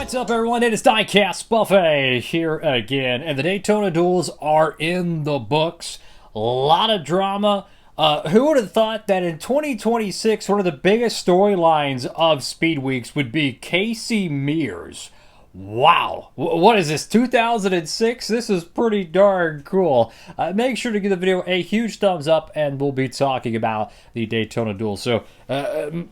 What's up, everyone? It is Diecastbuffet here again, and the Daytona Duels are in the books. A lot of drama. Who would have thought that in 2026, one of the biggest storylines of Speed Weeks would be Casey Mears? Wow. What is this, 2006? This is pretty darn cool. Make sure to give the video a huge thumbs up, and we'll be talking about the Daytona Duel. So,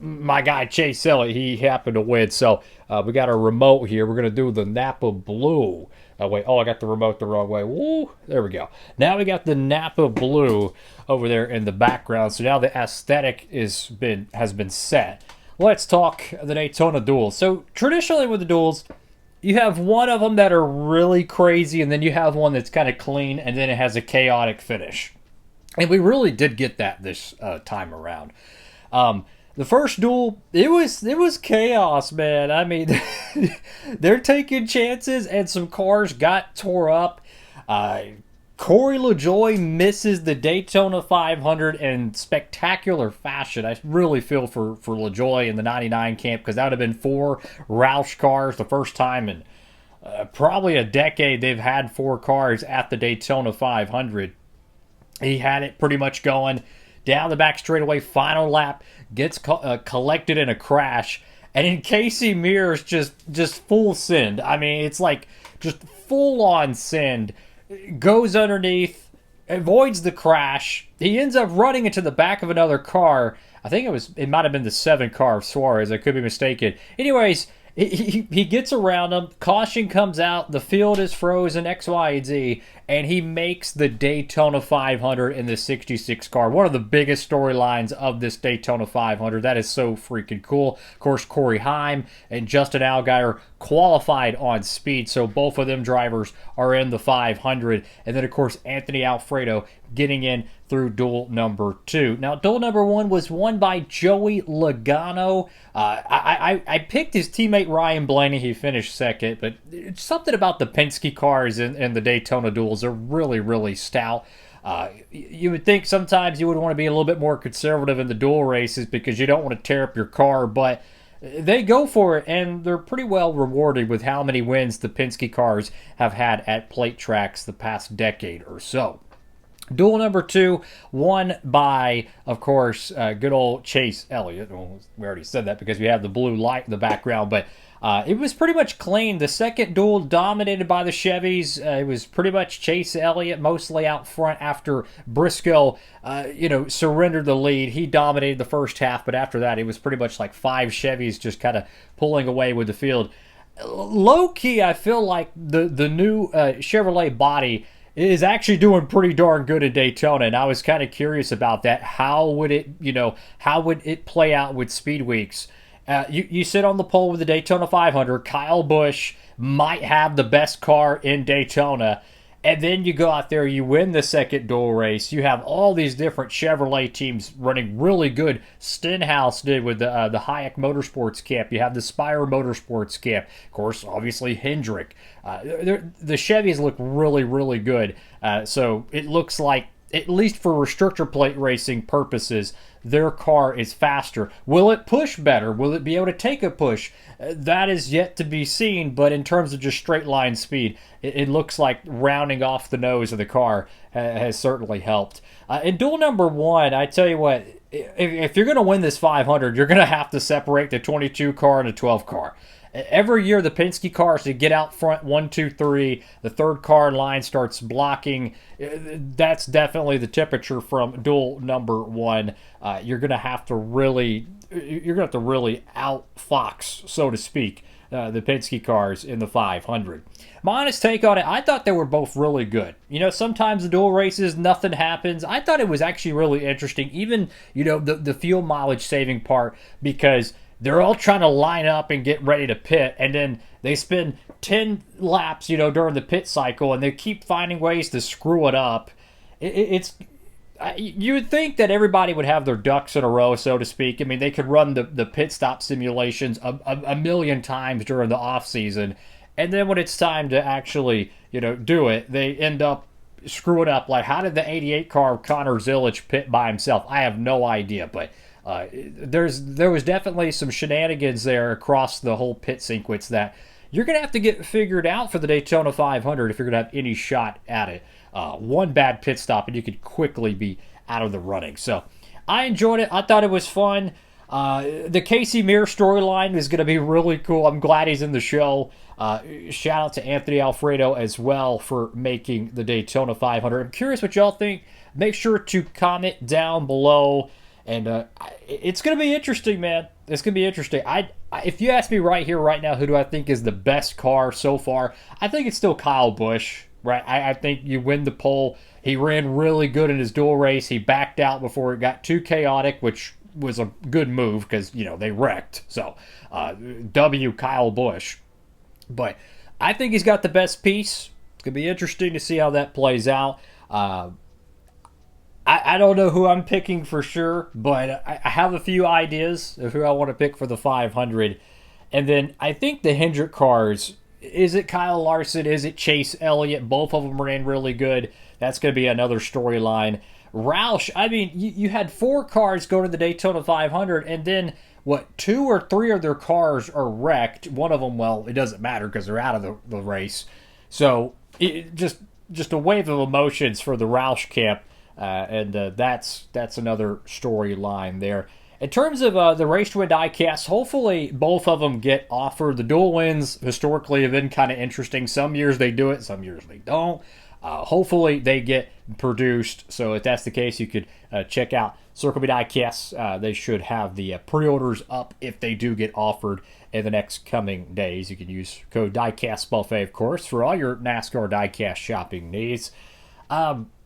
my guy Chase Elliott, he happened to win. So, we got a remote here. We're going to do the Napa Blue. Wait, I got the remote the wrong way. Woo, there we go. Now we got the Napa Blue over there in the background. So now the aesthetic has been set. Let's talk the Daytona Duels. So, traditionally with the duels, you have one of them that are really crazy, and then you have one that's kind of clean, and then it has a chaotic finish. And we really did get that this time around. The first duel, it was chaos, man. I mean, they're taking chances, and some cars got tore up. Corey LaJoie misses the Daytona 500 in spectacular fashion. I really feel for LaJoie in the 99 camp, because that would have been 4 Roush cars, the first time in probably a decade they've had 4 cars at the Daytona 500. He had it pretty much going down the back straightaway, final lap, gets collected in a crash, and in Casey Mears just full send. I mean, it's like just full-on send. Goes underneath, avoids the crash. He ends up running into the back of another car. I think it might have been the 7 car of Suarez. I could be mistaken. Anyways, he gets around him. Caution comes out. The field is frozen, X, Y, and Z. And he makes the Daytona 500 in the 66 car. One of the biggest storylines of this Daytona 500. That is so freaking cool. Of course, Corey Heim and Justin Allgaier qualified on speed. So both of them drivers are in the 500. And then, of course, Anthony Alfredo getting in through duel number 2. Now, duel number 1 was won by Joey Logano. I picked his teammate Ryan Blaney. He finished second, but it's something about the Penske cars in the Daytona Duels. They're really, really stout. You would think sometimes you would want to be a little bit more conservative in the duel races because you don't want to tear up your car, but they go for it, and they're pretty well rewarded with how many wins the Penske cars have had at plate tracks the past decade or so. Duel number 2, won by, of course, good old Chase Elliott. Well, we already said that because we have the blue light in the background, but it was pretty much clean. The second duel dominated by the Chevys. It was pretty much Chase Elliott mostly out front after Briscoe, surrendered the lead. He dominated the first half, but after that, it was pretty much like 5 Chevys just kind of pulling away with the field. Low-key, I feel like the new Chevrolet body is actually doing pretty darn good in Daytona, and I was kind of curious about that. How would it play out with Speed Weeks? You sit on the pole with the Daytona 500. Kyle Busch might have the best car in Daytona, and then you go out there, you win the second duel race. You have all these different Chevrolet teams running really good. Stenhouse did with the Hayek Motorsports camp. You have the Spire Motorsports camp. Of course, obviously Hendrick. The Chevys look really, really good. So it looks like, at least for restrictor plate racing purposes, their car is faster. Will it push better? Will it be able to take a push? That is yet to be seen, but in terms of just straight line speed, it looks like rounding off the nose of the car has certainly helped. In duel number 1, I tell you what, if you're going to win this 500, you're going to have to separate the 22 car and the 12 car. Every year, the Penske cars, they get out front 1, 2, 3. The third car in line starts blocking. That's definitely the temperature from duel number 1. You're going to have to really outfox, so to speak, the Penske cars in the 500. My honest take on it, I thought they were both really good. Sometimes the duel races, nothing happens. I thought it was actually really interesting, even, the fuel mileage saving part, because they're all trying to line up and get ready to pit, and then they spend 10 laps, during the pit cycle, and they keep finding ways to screw it up. You would think that everybody would have their ducks in a row, so to speak. I mean, they could run the pit stop simulations a million times during the off season, and then when it's time to actually, do it, they end up screwing up. Like, how did the 88 car of Connor Zillich pit by himself? I have no idea, but there was definitely some shenanigans there across the whole pit sequence that you're going to have to get figured out for the Daytona 500 if you're going to have any shot at it. One bad pit stop and you could quickly be out of the running. So I enjoyed it. I thought it was fun. The Casey Mears storyline is going to be really cool. I'm glad he's in the show. Shout out to Anthony Alfredo as well for making the Daytona 500. I'm curious what y'all think. Make sure to comment down below. And it's going to be interesting, man. It's going to be interesting. If you ask me right here, right now, who do I think is the best car so far, I think it's still Kyle Busch, right? I think you win the pole. He ran really good in his dual race. He backed out before it got too chaotic, which was a good move because, you know, they wrecked. So, W. Kyle Busch. But I think he's got the best piece. It's going to be interesting to see how that plays out. I don't know who I'm picking for sure, but I have a few ideas of who I want to pick for the 500. And then I think the Hendrick cars, is it Kyle Larson? Is it Chase Elliott? Both of them ran really good. That's going to be another storyline. Roush, I mean, you had 4 cars go to the Daytona 500, and then, 2 or 3 of their cars are wrecked. One of them, well, it doesn't matter because they're out of the race. So, just a wave of emotions for the Roush camp. And that's another storyline there. In terms of the Race to Win diecast, hopefully both of them get offered. The dual wins historically have been kind of interesting. Some years they do it, some years they don't. Hopefully they get produced. So if that's the case, you could check out Circle B Diecast. They should have the pre-orders up if they do get offered in the next coming days. You can use code Diecastbuffet, of course, for all your NASCAR diecast shopping needs.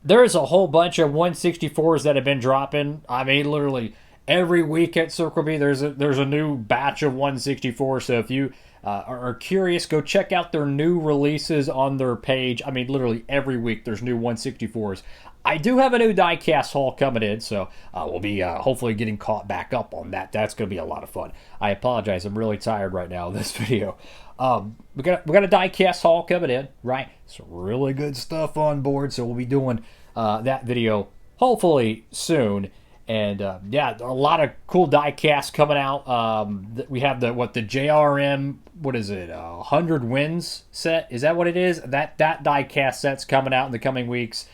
There's a whole bunch of 164s that have been dropping. I mean, literally every week at Circle B, there's a new batch of 164. So if you are curious, go check out their new releases on their page. I mean, literally every week there's new 164s. I do have a new diecast haul coming in, so we'll be hopefully getting caught back up on that. That's going to be a lot of fun. I apologize. I'm really tired right now in this video. We got a diecast haul coming in, right? Some really good stuff on board, so we'll be doing that video hopefully soon. And yeah, a lot of cool diecast coming out. We have the JRM, what is it, 100 wins set? Is that what it is? That diecast set's coming out in the coming weeks.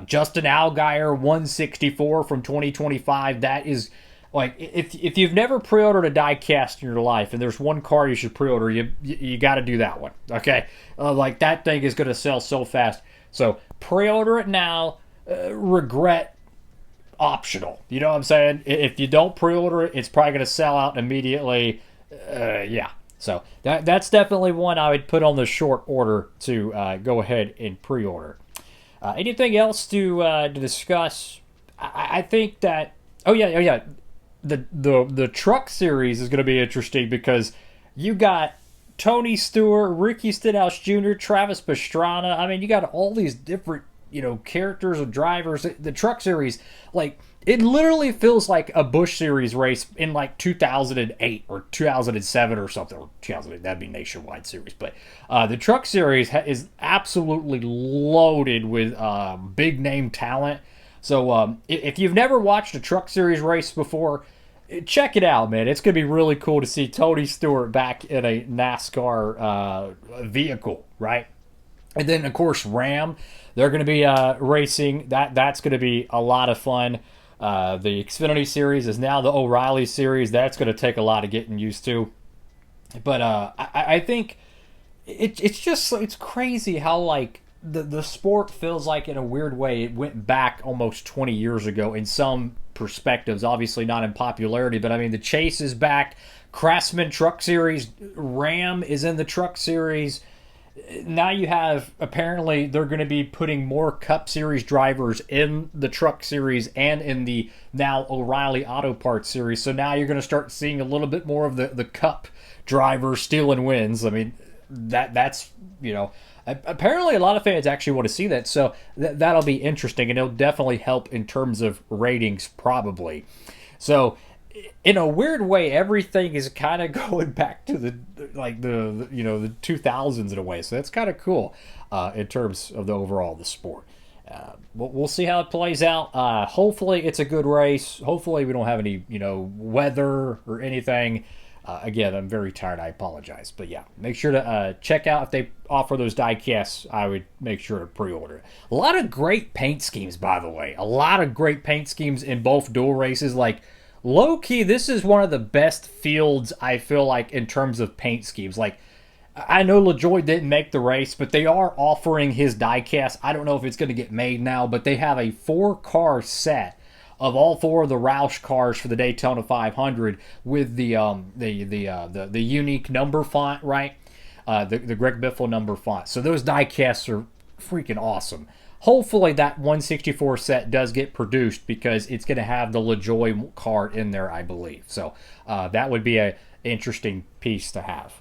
Justin Allgaier 164 from 2025. That is, like, if you've never pre-ordered a diecast in your life and there's one car you should pre-order, you got to do that one. Okay, like that thing is going to sell so fast. So pre-order it now. Regret optional. You know what I'm saying? If you don't pre-order it, it's probably going to sell out immediately. Yeah. So that's definitely one I would put on the short order to go ahead and pre-order. Anything else to discuss? I think that the truck series is going to be interesting because you got Tony Stewart, Ricky Stenhouse Jr., Travis Pastrana. I mean, you got all these different characters and drivers. The truck series, like, it literally feels like a Busch Series race in like 2008 or 2007 or something. Or 2008, that'd be Nationwide Series. But the truck series is absolutely loaded with big name talent. So if you've never watched a truck series race before, check it out, man. It's going to be really cool to see Tony Stewart back in a NASCAR vehicle, right? And then, of course, Ram. They're going to be racing. That's going to be a lot of fun. The Xfinity Series is now the O'Reilly Series. That's going to take a lot of getting used to. But I think it's crazy how, like, the sport feels like, in a weird way, it went back almost 20 years ago in some perspectives. Obviously not in popularity, but I mean, the Chase is back. Craftsman Truck Series. Ram is in the Truck Series. Now you have, apparently, they're going to be putting more Cup Series drivers in the Truck Series and in the now O'Reilly Auto Parts Series. So now you're going to start seeing a little bit more of the Cup drivers stealing wins. I mean, that's, apparently a lot of fans actually want to see that. So that'll be interesting, and it'll definitely help in terms of ratings, probably. So in a weird way, everything is kind of going back to the 2000s in a way. So that's kind of cool in terms of the overall the sport. We'll see how it plays out. Hopefully it's a good race. Hopefully we don't have any weather or anything. Again, I'm very tired. I apologize. But yeah, make sure to check out if they offer those die casts. I would make sure to pre-order it. A lot of great paint schemes, by the way. A lot of great paint schemes in both dual races. Like, low-key, this is one of the best fields, I feel like, in terms of paint schemes. Like, I know LaJoy didn't make the race, but they are offering his die cast. I don't know if it's going to get made now, but they have a 4-car set of all 4 of the Roush cars for the Daytona 500 with the unique number font, right? The Greg Biffle number font. So those die casts are freaking awesome. Hopefully that 164 set does get produced because it's going to have the LaJoy car in there, I believe. So that would be an interesting piece to have.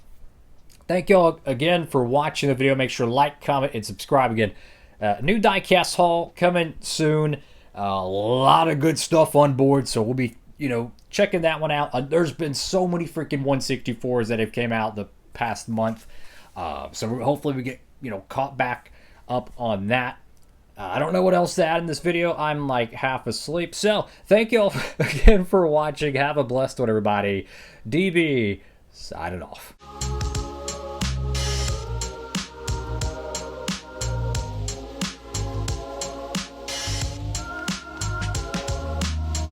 Thank y'all again for watching the video. Make sure to like, comment, and subscribe again. New diecast haul coming soon. A lot of good stuff on board, so we'll be, checking that one out. There's been so many freaking 164s that have came out the past month. So hopefully we get, caught back up on that. I don't know what else to add in this video. I'm like half asleep. So thank you all again for watching. Have a blessed one, everybody. DB signing off.